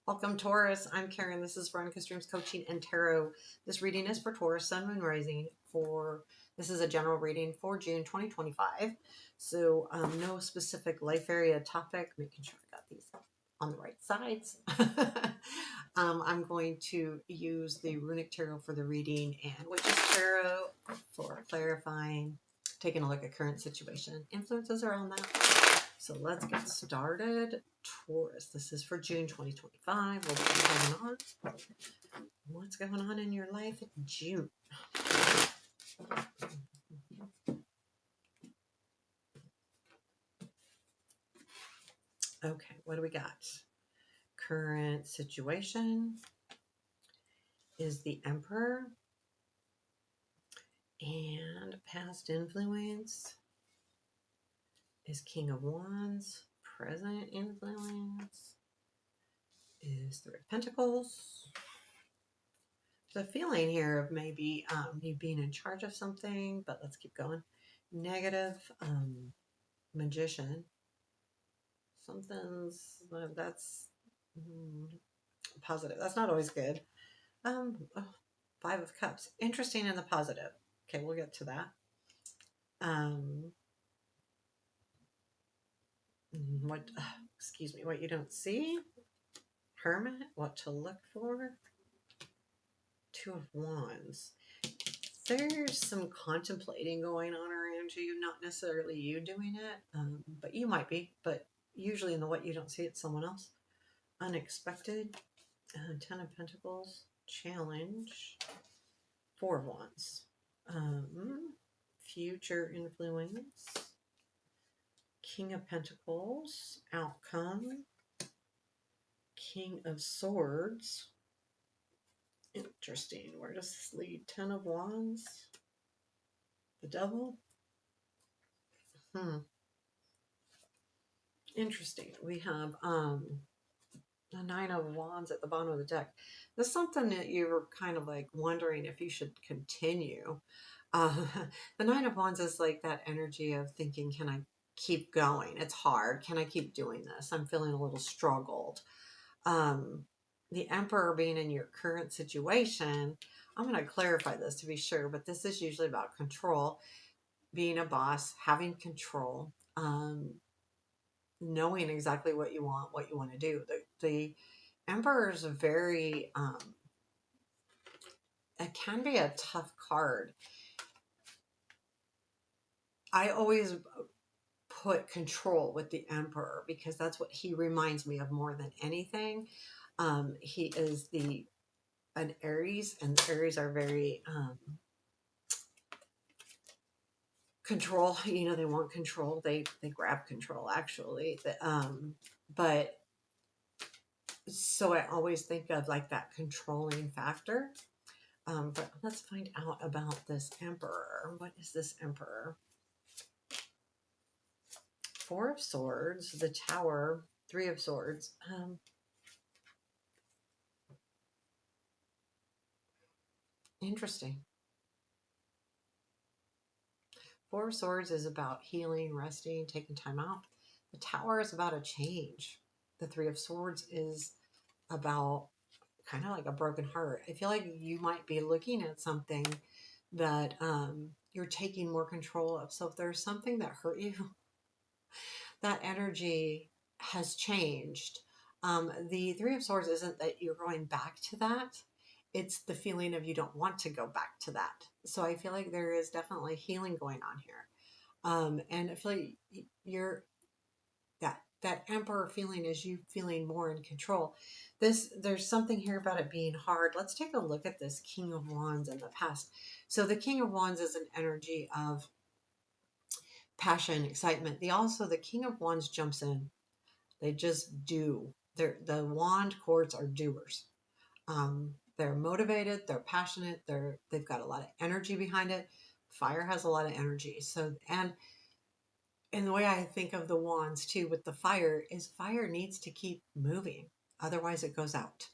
Welcome, Taurus. I'm Karen. This is Veronica Streams Coaching and Tarot. This reading is for Taurus, Sun, Moon, Rising. This is a general reading for June 2025. So no specific life area topic. Making sure I got these on the right sides. I'm going to use the Runic Tarot for the reading and Witch's Tarot for clarifying, taking a look at current situation, influences around that. So let's get started. Taurus, this is for June 2025. What's going on in your life in June? Okay, what do we got? Current situation is the Emperor, and past influence is King of Wands. Present influence is Three of Pentacles. There's a feeling here of maybe you being in charge of something, but let's keep going. Negative Magician. Something's that's positive. That's not always good. Five of Cups. Interesting in the positive. Okay, we'll get to that. Excuse me, what you don't see. Hermit, what to look for. Two of Wands. There's some contemplating going on around you, not necessarily you doing it, but you might be. But usually in the what you don't see, it's someone else. Unexpected. Ten of Pentacles. Challenge. Four of Wands. Future influence. King of Pentacles. Outcome. King of Swords. Interesting. Where does this lead? Ten of Wands. The Devil. Interesting. We have the Nine of Wands at the bottom of the deck. This is something that you were kind of like wondering if you should continue. The Nine of Wands is like that energy of thinking, can I keep going? It's hard. Can I keep doing this? I'm feeling a little struggled. The Emperor being in your current situation, I'm going to clarify this to be sure, but this is usually about control, being a boss, having control, knowing exactly what you want to do. The Emperor is a very, it can be a tough card. I always put control with the Emperor because that's what he reminds me of more than anything. He is an Aries, and the Aries are very control. You know, they want control. They grab control actually. But so I always think of like that controlling factor. But let's find out about this Emperor. What is this Emperor? Four of Swords, the Tower, Three of Swords. Interesting. Four of Swords is about healing, resting, taking time out. The Tower is about a change. The Three of Swords is about kind of like a broken heart. I feel like you might be looking at something that you're taking more control of. So if there's something that hurt you, that energy has changed. The Three of Swords isn't that you're going back to that. It's the feeling of you don't want to go back to that. So I feel like there is definitely healing going on here. And I feel like you're that Emperor feeling is you feeling more in control. There's something here about it being hard. Let's take a look at this King of Wands in the past. So the King of Wands is an energy of passion, excitement. The King of Wands jumps in. They just do. The wand courts are doers. They're motivated, they're passionate, they've got a lot of energy behind it. Fire has a lot of energy. So, and the way I think of the wands too with the fire is fire needs to keep moving. Otherwise it goes out.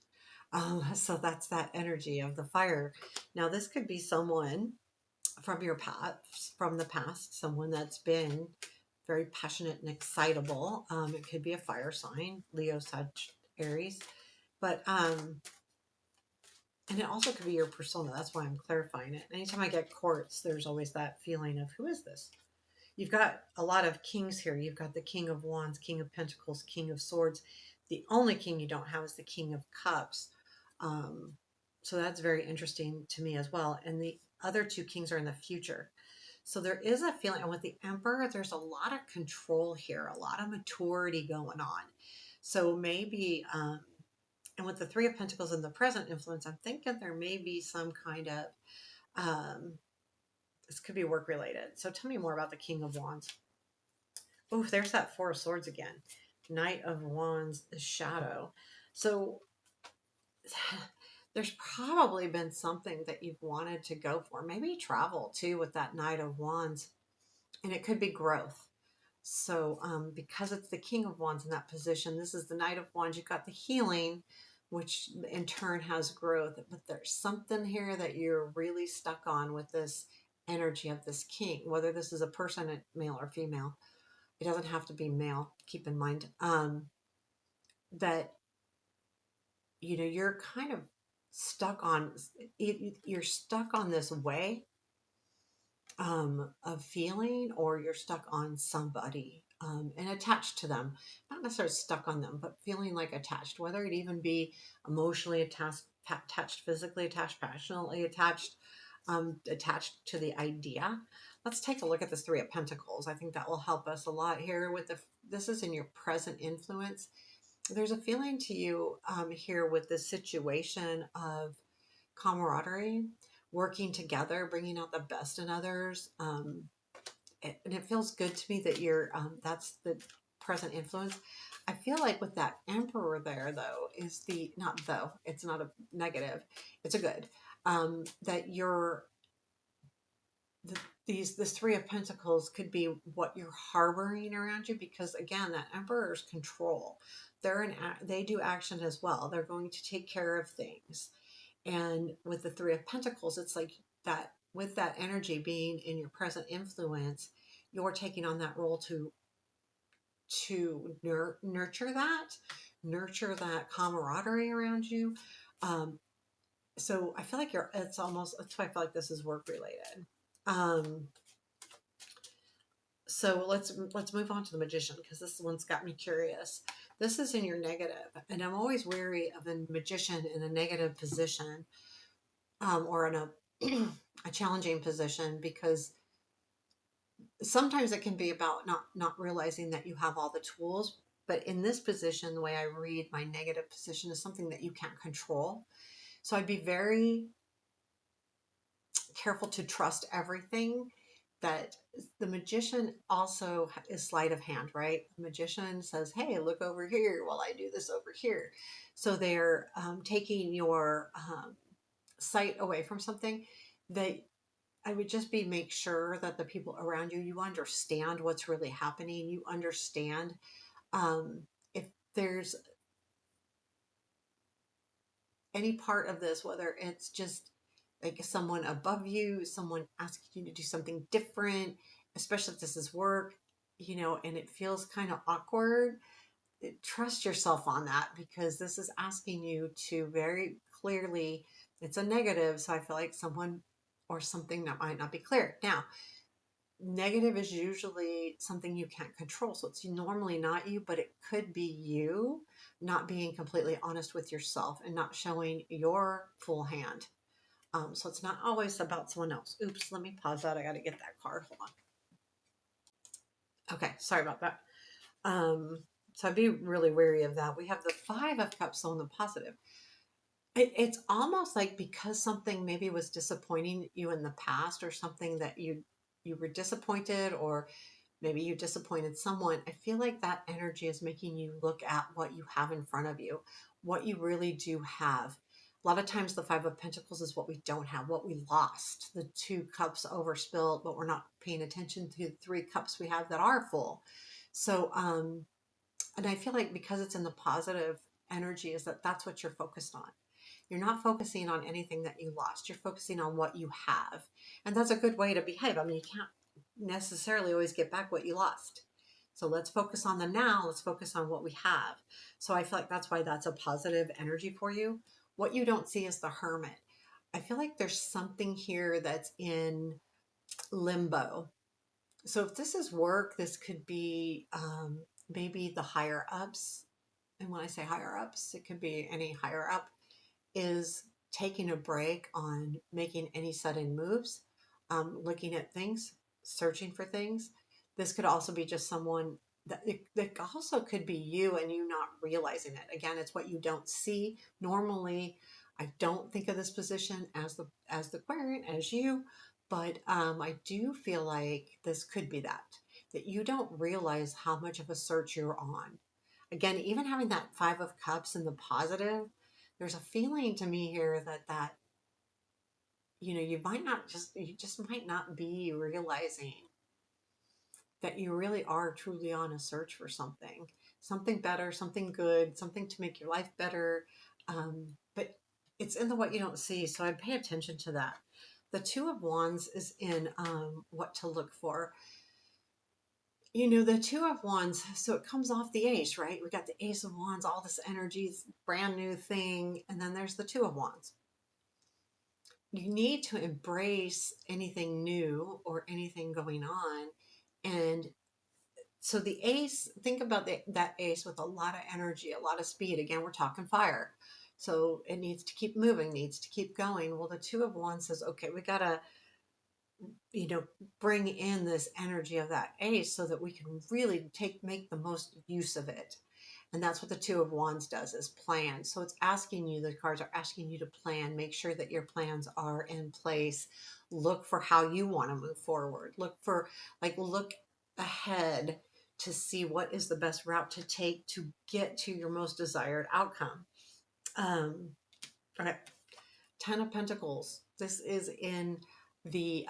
So that's that energy of the fire. Now this could be someone from your past, from the past, someone that's been very passionate and excitable. It could be a fire sign, Leo, Sag, Aries. But and it also could be your persona. That's why I'm clarifying it. Anytime I get quartz, there's always that feeling of who is this? You've got a lot of kings here. You've got the King of Wands, King of Pentacles, King of Swords. The only king you don't have is the King of Cups. Um, so that's very interesting to me as well. And the other two kings are in the future. So there is a feeling, and with the Emperor, there's a lot of control here, a lot of maturity going on. So maybe, and with the Three of Pentacles in the present influence, I'm thinking there may be some kind of, um, this could be work related. So tell me more about the King of Wands. Oh, there's that Four of Swords again. Knight of Wands, the shadow. So there's probably been something that you've wanted to go for. Maybe travel too with that Knight of Wands. And it could be growth. So because it's the King of Wands in that position, this is the Knight of Wands. You've got the healing, which in turn has growth. But there's something here that you're really stuck on with this energy of this king, whether this is a person, male or female. It doesn't have to be male, keep in mind. That, you know, you're kind of stuck on, you're stuck on this way of feeling, or you're stuck on somebody and attached to them. Not necessarily stuck on them, but feeling like attached, whether it even be emotionally attached, physically attached, passionately attached, attached to the idea. Let's take a look at this Three of Pentacles. I think that will help us a lot here with this is in your present influence. There's a feeling to you here with this situation of camaraderie, working together, bringing out the best in others. And it feels good to me that you're, that's the present influence. I feel like with that Emperor there, though, is not though, it's not a negative, it's a good, that you're, the, this Three of Pentacles could be what you're harboring around you, because again, that Emperor's control. They do action as well. They're going to take care of things. And with the Three of Pentacles, it's like that, with that energy being in your present influence, you're taking on that role to nurture that camaraderie around you. Um, so I feel like it's almost, that's why I feel like this is work related. Um, so let's move on to the Magician, because this one's got me curious. This is in your negative, and I'm always wary of a magician in a negative position, or in a challenging position, because sometimes it can be about not realizing that you have all the tools. But in this position, the way I read my negative position is something that you can't control. So I'd be very careful to trust everything. That the magician also is sleight of hand, right? The magician says, hey, look over here while I do this over here. So they're taking your sight away from something. That I would just be make sure that the people around you, you understand what's really happening. You understand if there's any part of this, whether it's just like someone above you, someone asking you to do something different, especially if this is work, you know, and it feels kind of awkward. Trust yourself on that, because this is asking you to very clearly, it's a negative. So I feel like someone or something that might not be clear. Now, negative is usually something you can't control. So it's normally not you, but it could be you not being completely honest with yourself and not showing your full hand. So it's not always about someone else. Oops, let me pause that. I got to get that card. Hold on. Okay, sorry about that. So I'd be really wary of that. We have the Five of Cups, so in the positive. It's almost like because something maybe was disappointing you in the past, or something that you were disappointed, or maybe you disappointed someone. I feel like that energy is making you look at what you have in front of you, what you really do have. A lot of times the Five of Pentacles is what we don't have, what we lost. The Two Cups overspilled, but we're not paying attention to the Three Cups we have that are full. So, and I feel like because it's in the positive energy, is that that's what you're focused on. You're not focusing on anything that you lost. You're focusing on what you have. And that's a good way to behave. I mean, you can't necessarily always get back what you lost. So let's focus on the now. Let's focus on what we have. So I feel like that's why that's a positive energy for you. What you don't see is the hermit. I feel like there's something here that's in limbo. So if this is work, this could be maybe the higher ups. And when I say higher ups, it could be any higher up is taking a break on making any sudden moves, looking at things, searching for things. This could also be just someone that it also could be you and you not realizing it. Again, it's what you don't see. Normally, I don't think of this position as the querent, as you, but I do feel like this could be that you don't realize how much of a search you're on. Again, even having that Five of Cups in the positive, there's a feeling to me here that you just might not be realizing that you really are truly on a search for something better, something good, something to make your life better. But it's in the what you don't see, so I'd pay attention to that. The Two of Wands is in what to look for. The Two of Wands, so it comes off the Ace, right? We got the Ace of Wands, all this energy, brand new thing, and then there's the Two of Wands. You need to embrace anything new or anything going on. And so the Ace, think about that Ace with a lot of energy, a lot of speed. Again, we're talking fire. So it needs to keep moving, needs to keep going. Well, the Two of Wands says, okay, we got to bring in this energy of that Ace so that we can really make the most use of it. And that's what the Two of Wands does, is plan. So it's asking you, the cards are asking you to plan, make sure that your plans are in place. Look for how you want to move forward. Look ahead to see what is the best route to take to get to your most desired outcome. Okay. Ten of Pentacles. This is in the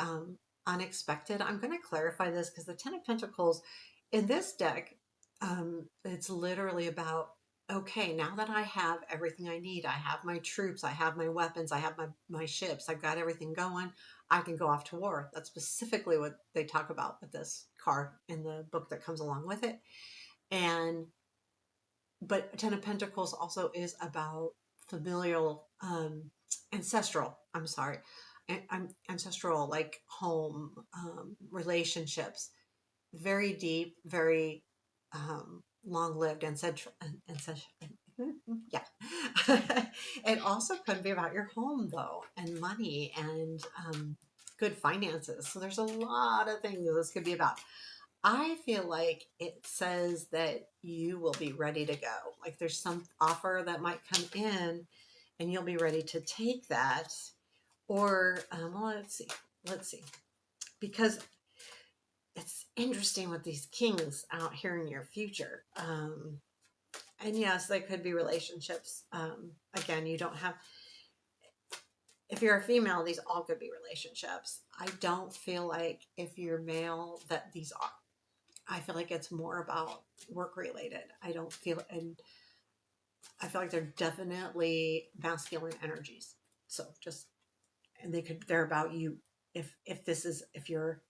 unexpected. I'm going to clarify this because the Ten of Pentacles in this deck, it's literally about, okay, now that I have everything I need, I have my troops, I have my weapons, I have my ships, I've got everything going, I can go off to war. That's specifically what they talk about with this card in the book that comes along with it. But Ten of Pentacles also is about familial, ancestral, I'm sorry, ancestral, like home, relationships, very deep, very long-lived, ancestral. Yeah. It also could be about your home, though, and money and good finances. So there's a lot of things this could be about. I feel like it says that you will be ready to go. Like there's some offer that might come in and you'll be ready to take that. Or, well, let's see. Because it's interesting with these kings out here in your future. And yes, they could be relationships. Again, you don't have, if you're a female, these all could be relationships. I don't feel like if you're male that these are. I feel like it's more about work related. And I feel like they're definitely masculine energies. So and they're about you. If you're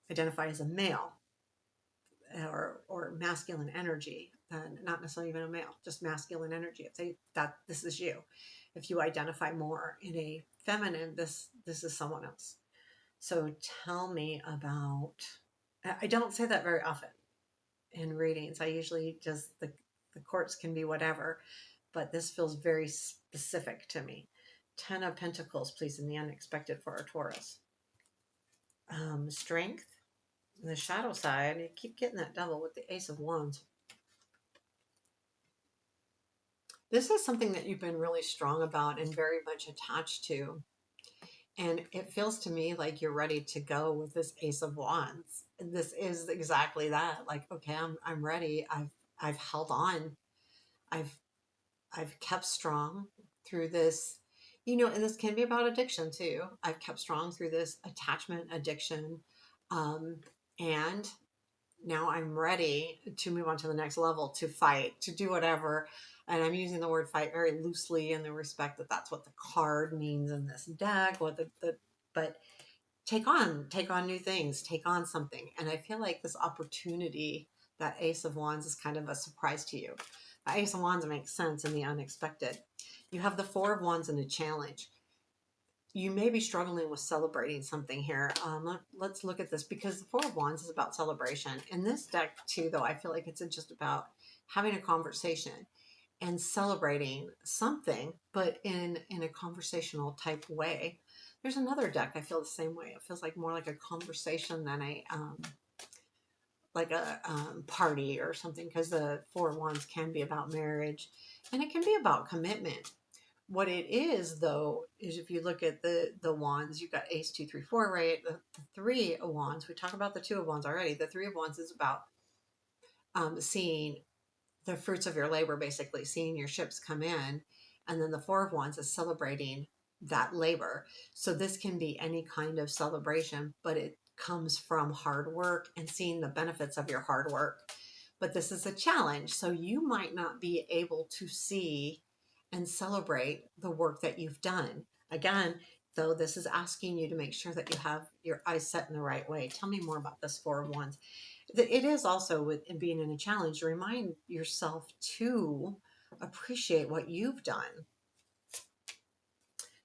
identified as a male or masculine energy, not necessarily even a male, just masculine energy. That this is you. If you identify more in a feminine, this is someone else. So tell me about, I don't say that very often in readings. I usually the courts can be whatever, but this feels very specific to me. Ten of Pentacles, please, in the unexpected for our Taurus. Strength, the shadow side. I keep getting that double with the Ace of Wands. This is something that you've been really strong about and very much attached to. And it feels to me like you're ready to go with this Ace of Wands. This is exactly that. Like, okay, I'm ready. I've held on. I've I've kept strong through this, and this can be about addiction too. I've kept strong through this attachment addiction. And now I'm ready to move on to the next level, to fight, to do whatever. And I'm using the word fight very loosely in the respect that that's what the card means in this deck. But take on new things, take on something. And I feel like this opportunity that Ace of Wands is kind of a surprise to you. The Ace of Wands makes sense in the unexpected. You have the Four of Wands and a challenge. You may be struggling with celebrating something here. Let's look at this, because the Four of Wands is about celebration. In this deck too, though, I feel like it's just about having a conversation and celebrating something, but in a conversational type way. There's another deck I feel the same way. It feels like more like a conversation than a party or something, because the Four of Wands can be about marriage and it can be about commitment. What it is, though, is if you look at the wands, you've got Ace, 2, 3, 4, right? The Three of Wands, we talked about the Two of Wands already. The Three of Wands is about seeing the fruits of your labor, basically seeing your ships come in. And then the Four of Wands is celebrating that labor. So this can be any kind of celebration, but it comes from hard work and seeing the benefits of your hard work. But this is a challenge. So you might not be able to see and celebrate the work that you've done. Again, though, this is asking you to make sure that you have your eyes set in the right way. Tell me more about this Four of Wands. It is also, with being in a challenge, remind yourself to appreciate what you've done.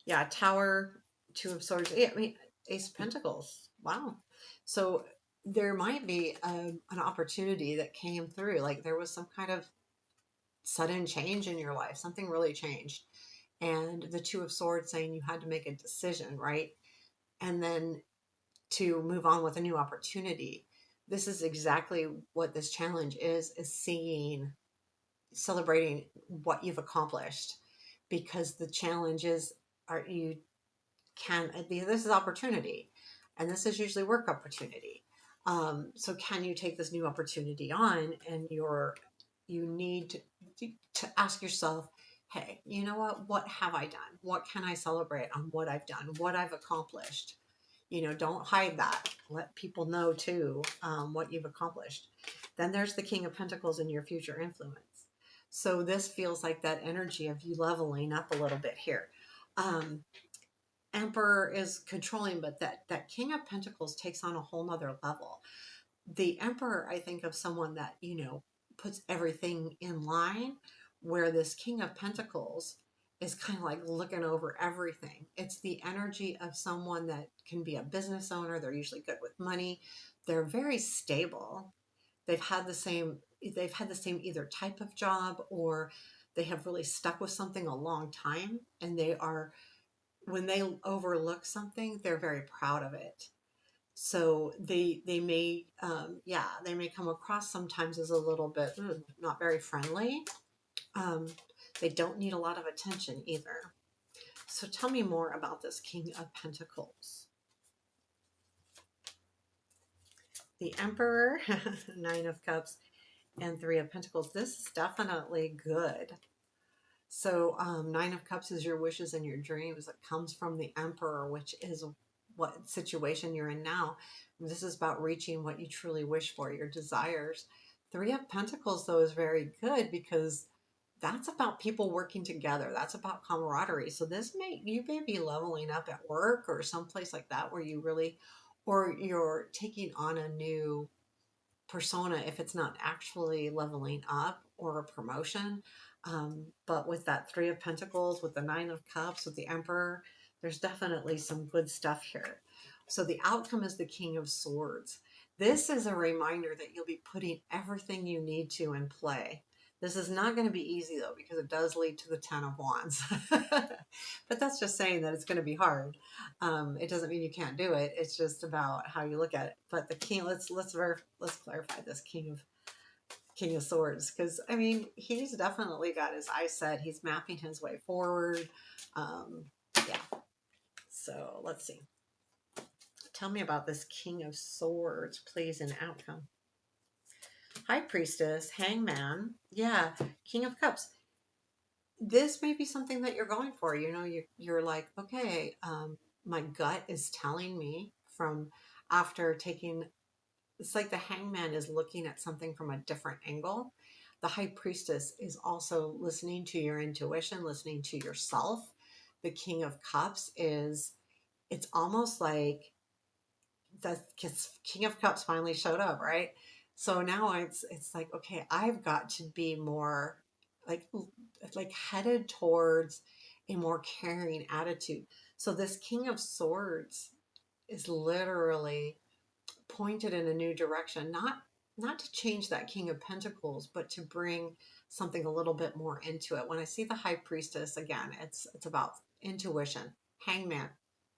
Yeah, Tower, Two of Swords. Yeah, I mean, Ace of Pentacles. Wow. So there might be an opportunity that came through. Like there was some kind of sudden change in your life. Something really changed. And the Two of Swords saying you had to make a decision, right? And then to move on with a new opportunity. This is exactly what this challenge is seeing, celebrating what you've accomplished, because the challenges are, you can, this is opportunity, and this is usually work opportunity. So can you take this new opportunity on, and you need to ask yourself, hey, you know what have I done? What can I celebrate on what I've done, what I've accomplished? Don't hide that. Let people know too, what you've accomplished. Then there's the King of Pentacles in your future influence. So this feels like that energy of you leveling up a little bit here. Um, Emperor is controlling, but that King of Pentacles takes on a whole nother level. The Emperor, I think of someone that, puts everything in line, where this King of Pentacles is kind of like looking over everything. It's the energy of someone that can be a business owner. They're usually good with money. They're very stable. They've had the same either type of job, or they have really stuck with something a long time, and when they overlook something, they're very proud of it. So they may they may come across sometimes as a little bit not very friendly. um, they don't need a lot of attention either. So tell me more about this King of Pentacles. The Emperor, Nine of Cups, and Three of Pentacles. This is definitely good. So Nine of Cups is your wishes and your dreams. It comes from the Emperor, which is what situation you're in now. This is about reaching what you truly wish for, your desires. Three of Pentacles, though, is very good, because that's about people working together. That's about camaraderie. So you may be leveling up at work or someplace like that, where you really, or you're taking on a new persona if it's not actually leveling up or a promotion. But with that Three of Pentacles, with the Nine of Cups, with the Emperor, there's definitely some good stuff here. So the outcome is the King of Swords. This is a reminder that you'll be putting everything you need to in play. This is not going to be easy, though, because it does lead to the Ten of Wands. But that's just saying that it's going to be hard. It doesn't mean you can't do it. It's just about how you look at it. But the king, let's clarify this King of Swords, because I mean, he's definitely got his eyes set. He's mapping his way forward. Yeah. So let's see. Tell me about this King of Swords, please, and outcome. High Priestess, Hangman. Yeah, King of Cups. This may be something that you're going for. You're like, okay, my gut is telling me from after taking, it's like the Hangman is looking at something from a different angle. The High Priestess is also listening to your intuition, listening to yourself. The King of Cups it's almost like the King of Cups finally showed up, right? So now it's like, okay, I've got to be more like headed towards a more caring attitude. So this King of Swords is literally pointed in a new direction, not to change that King of Pentacles, but to bring something a little bit more into it. When I see the High Priestess again, it's about intuition, Hangman,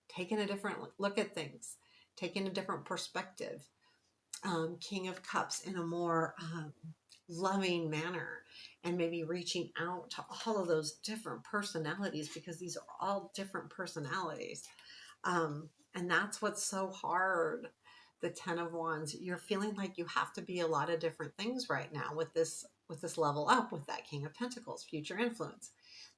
taking a different look at things, taking a different perspective, King of Cups in a more loving manner, and maybe reaching out to all of those different personalities, because these are all different personalities. And that's what's so hard. The Ten of Wands, you're feeling like you have to be a lot of different things right now with this level up with that King of Pentacles, future influence.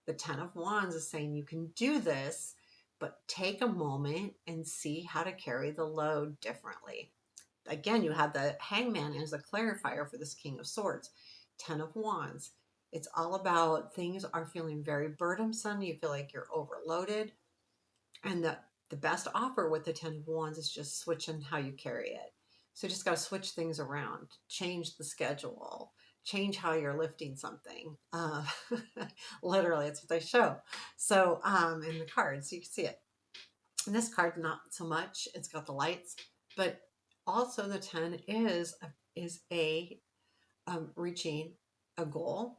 The Ten of Wands is saying you can do this, but take a moment and see how to carry the load differently. Again, you have the Hangman as a clarifier for this King of Swords. Ten of Wands, it's all about things are feeling very burdensome. You feel like you're overloaded. And the best offer with the Ten of Wands is just switching how you carry it. So you just got to switch things around, change the schedule, change how you're lifting something. Literally, it's what they show. So in the cards, you can see it. And this card, not so much. It's got the lights, but also the 10 is a reaching a goal,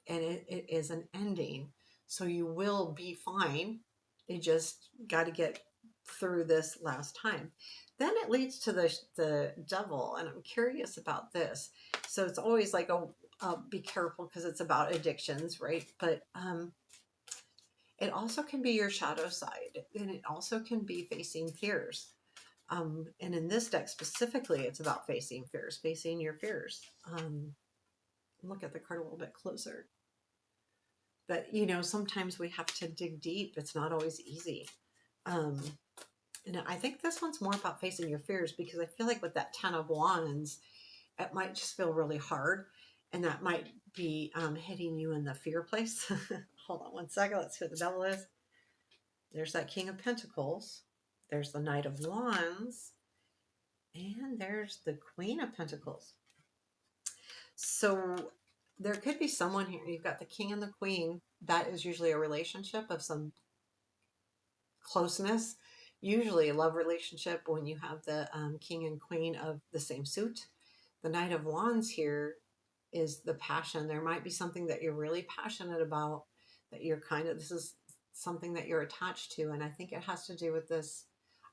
and it is an ending. So you will be fine. You just got to get through this last time. Then it leads to the devil, and I'm curious about this. So it's always like, oh, be careful because it's about addictions, right? But it also can be your shadow side, and it also can be facing fears. And in this deck specifically, it's about facing fears, facing your fears. Look at the card a little bit closer. But, you know, sometimes we have to dig deep. It's not always easy. Um, and I think this one's more about facing your fears, because I feel like with that Ten of Wands, it might just feel really hard. And that might be hitting you in the fear place. Hold on one second. Let's see what the devil is. There's that King of Pentacles. There's the Knight of Wands. And there's the Queen of Pentacles. So there could be someone here. You've got the King and the Queen. That is usually a relationship of some closeness, usually a love relationship when you have the King and Queen of the same suit. The Knight of Wands here is the passion. There might be something that you're really passionate about, that you're this is something that you're attached to. And I think it has to do with this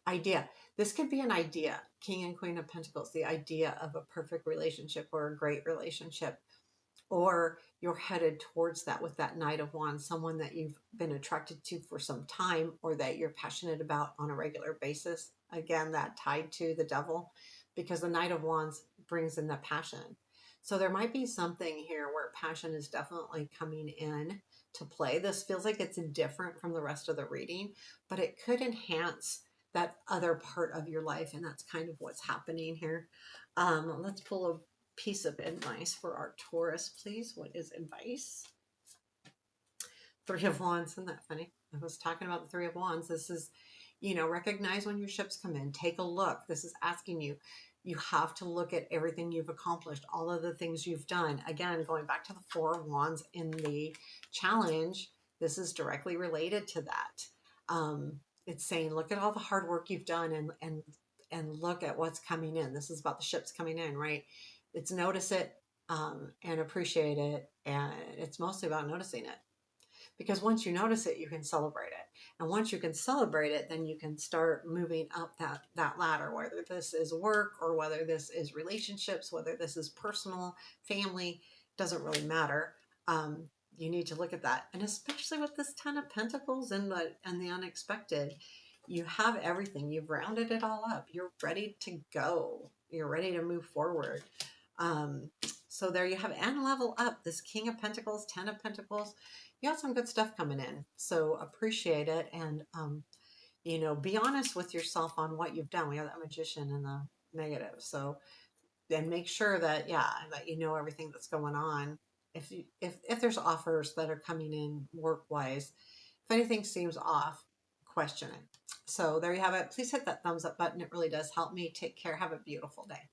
idea. This could be an idea, King and Queen of Pentacles, the idea of a perfect relationship or a great relationship, or you're headed towards that with that Knight of Wands, someone that you've been attracted to for some time or that you're passionate about on a regular basis. Again, that tied to the devil, because the Knight of Wands brings in the passion. So there might be something here where passion is definitely coming in to play. This feels like it's different from the rest of the reading, but it could enhance that other part of your life, and that's kind of what's happening here. Let's pull a piece of advice for our Taurus, please. What is advice? Three of Wands. Isn't that funny? I was talking about the Three of Wands. This is, you know, recognize when your ships come in. Take a look. This is asking you. You have to look at everything you've accomplished, all of the things you've done. Again, going back to the Four of Wands in the challenge, this is directly related to that. It's saying, look at all the hard work you've done, and look at what's coming in. This is about the ships coming in, right? It's notice it and appreciate it, and it's mostly about noticing it. Because once you notice it, you can celebrate it. And once you can celebrate it, then you can start moving up that ladder, whether this is work or whether this is relationships, whether this is personal, family, doesn't really matter. You need to look at that. And especially with this Ten of Pentacles and the unexpected, you have everything. You've rounded it all up. You're ready to go. You're ready to move forward. So there you have it. And level up. This King of Pentacles, Ten of Pentacles, you got some good stuff coming in. So appreciate it. And, you know, be honest with yourself on what you've done. We have that Magician and the negative. So then make sure that, that you know everything that's going on. If there's offers that are coming in work-wise, if anything seems off, question it. So there you have it. Please hit that thumbs up button. It really does help me. Take care. Have a beautiful day.